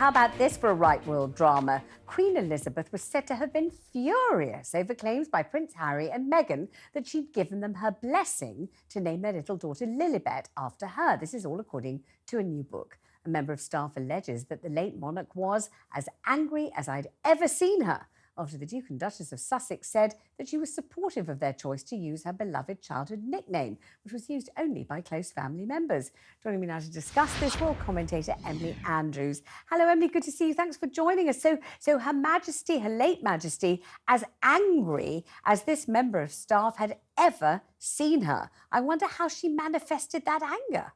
How about this for a right world drama? Queen Elizabeth was said to have been furious over claims by Prince Harry and Meghan that she'd given them her blessing to name their little daughter Lilibet after her. This is all according to a new book. A member of staff alleges that the late monarch was as angry as I'd ever seen her after the Duke and Duchess of Sussex said that she was supportive of their choice to use her beloved childhood nickname, which was used only by close family members. Joining me now to discuss this, royal commentator Emily Andrews. Hello, Emily, good to see you. Thanks for joining us. So Her Majesty, Her late Majesty, as angry as this member of staff had ever seen her. I wonder how she manifested that anger.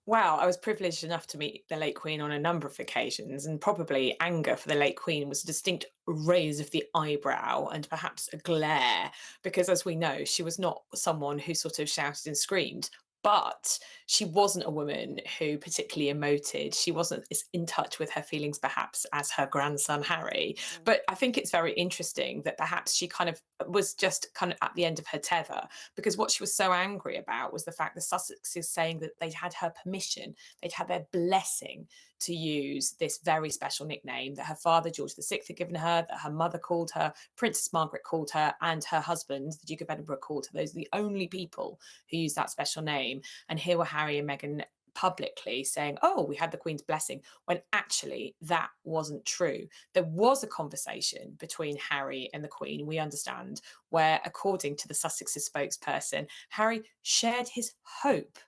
Wow, I was privileged enough to meet the late Queen on a number of occasions, and probably anger for the late Queen was a distinct raise of the eyebrow and perhaps a glare, because as we know, she was not someone who sort of shouted and screamed. But she wasn't a woman who particularly emoted. She wasn't as in touch with her feelings, perhaps, as her grandson Harry. But I think it's very interesting that perhaps she kind of was just kind of at the end of her tether, because what she was so angry about was the fact the Sussexes saying that they'd had her permission, they'd had their blessing to use this very special nickname that her father, George VI, had given her, that her mother called her, Princess Margaret called her, and her husband, the Duke of Edinburgh, called her. Those are the only people who use that special name. And here were Harry and Meghan publicly saying, oh, we had the Queen's blessing, when actually that wasn't true. There was a conversation between Harry and the Queen, we understand, where, according to the Sussexes spokesperson, Harry shared his hope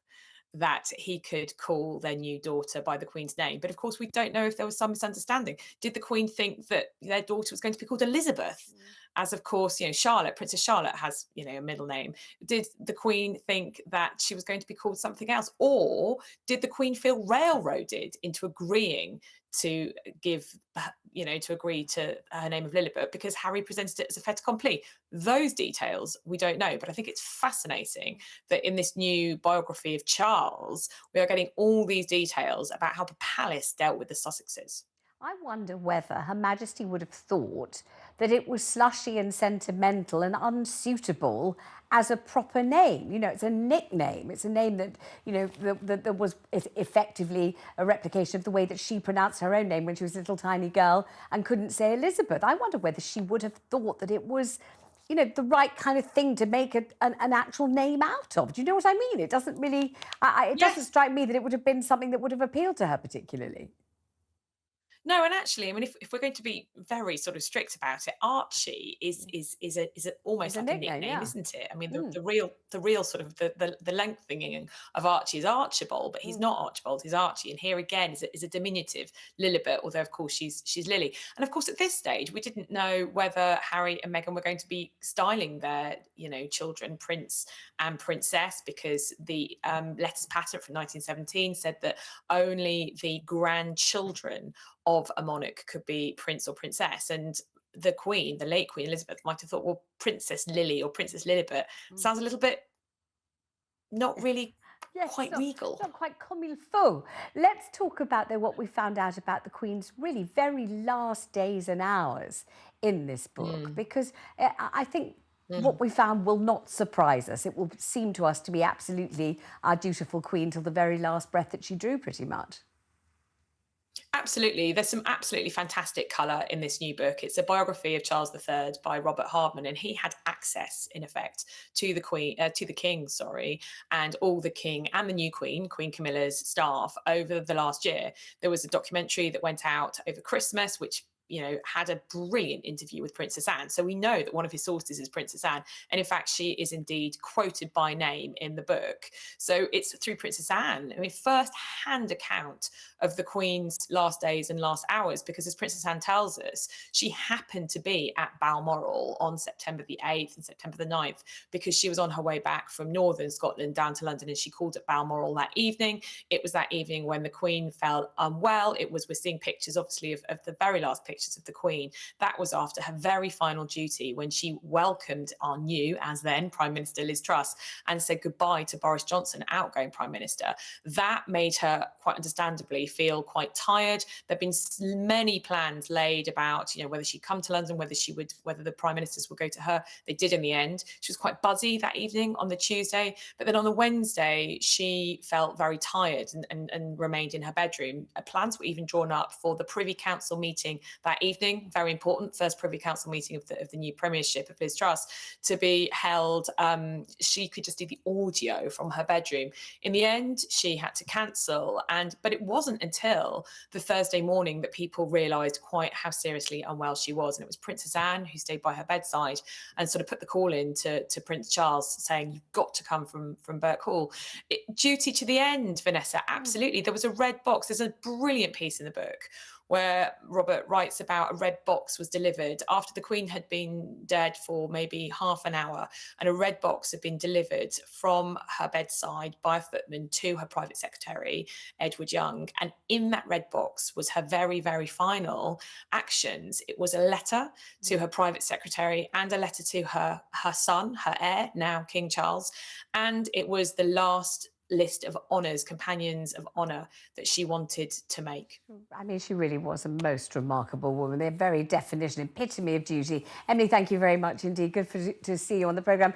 that he could call their new daughter by the Queen's name. But of course, we don't know if there was some misunderstanding. Did the Queen think that their daughter was going to be called Elizabeth? As of course, Charlotte, Princess Charlotte has, a middle name. Did the Queen think that she was going to be called something else? Or did the Queen feel railroaded into agreeing to agree to her name of Lilibet because Harry presented it as a fait accompli? Those details we don't know, but I think it's fascinating that in this new biography of Charles, we are getting all these details about how the palace dealt with the Sussexes. I wonder whether Her Majesty would have thought that it was slushy and sentimental and unsuitable as a proper name. It's a nickname. It's a name that, that was effectively a replication of the way that she pronounced her own name when she was a little tiny girl and couldn't say Elizabeth. I wonder whether she would have thought that it was, the right kind of thing to make an actual name out of. Do you know what I mean? It doesn't really, it doesn't Yes. strike me that it would have been something that would have appealed to her particularly. No, and actually, I mean, if we're going to be very sort of strict about it, Archie is It's almost a like a nickname, nickname, yeah. isn't it? I mean, Mm. the real sort of the lengthening of Archie is Archibald, but he's Mm. not Archibald, he's Archie. And here again is a diminutive, Lilibet, although of course she's Lily. And of course, at this stage, we didn't know whether Harry and Meghan were going to be styling their children Prince and Princess, because the letters patent from 1917 said that only the grandchildren of a monarch could be prince or princess. And the Queen, the late Queen Elizabeth, might have thought, well, Princess Lily or Princess Lilibet Mm. sounds a little bit not really Yes, quite it's regal. not quite comme il faut. Let's talk about, though, what we found out about the Queen's really very last days and hours in this book, Mm, because I think mm. what we found will not surprise us. It will seem to us to be absolutely our dutiful Queen till the very last breath that she drew, pretty much. Absolutely. There's some absolutely fantastic colour in this new book. It's a biography of Charles III by Robert Hardman, and he had access, in effect, to the King, sorry, and all the King and the new Queen, Queen Camilla's staff over the last year. There was a documentary that went out over Christmas, which had a brilliant interview with Princess Anne. So we know that one of his sources is Princess Anne. And in fact, she is indeed quoted by name in the book. So it's through Princess Anne, I mean, first-hand account of the Queen's last days and last hours, because as Princess Anne tells us, she happened to be at Balmoral on September the 8th and September the 9th, because she was on her way back from northern Scotland down to London, and she called at Balmoral that evening. It was that evening when the Queen fell unwell. We're seeing pictures, obviously, of the very last picture pictures of the Queen. That was after her very final duty when she welcomed our new, as then, Prime Minister Liz Truss and said goodbye to Boris Johnson, outgoing Prime Minister. That made her, quite understandably, feel quite tired. There'd been many plans laid about, whether she'd come to London, whether the Prime Ministers would go to her. They did in the end. She was quite buzzy that evening on the Tuesday, but then on the Wednesday, she felt very tired and remained in her bedroom. Plans were even drawn up for the Privy Council meeting that evening, very important, first Privy Council meeting of the new premiership of Liz Truss, to be held. She could just do the audio from her bedroom. In the end, she had to cancel, but it wasn't until the Thursday morning that people realised quite how seriously unwell she was. And it was Princess Anne who stayed by her bedside and sort of put the call in to Prince Charles, saying, you've got to come from Birk Hall. Duty to the end, Vanessa, absolutely. There was a red box. There's a brilliant piece in the book where Robert writes about a red box was delivered after the Queen had been dead for maybe half an hour, and a red box had been delivered from her bedside by a footman to her private secretary, Edward Young. And in that red box was her very, very final actions. It was a letter to her private secretary and a letter to her son, her heir, now King Charles. And it was the last list of honours, companions of honour that she wanted to make. I mean, she really was a most remarkable woman. The very definition, epitome of duty. Emily, thank you very much indeed. Good to see you on the programme.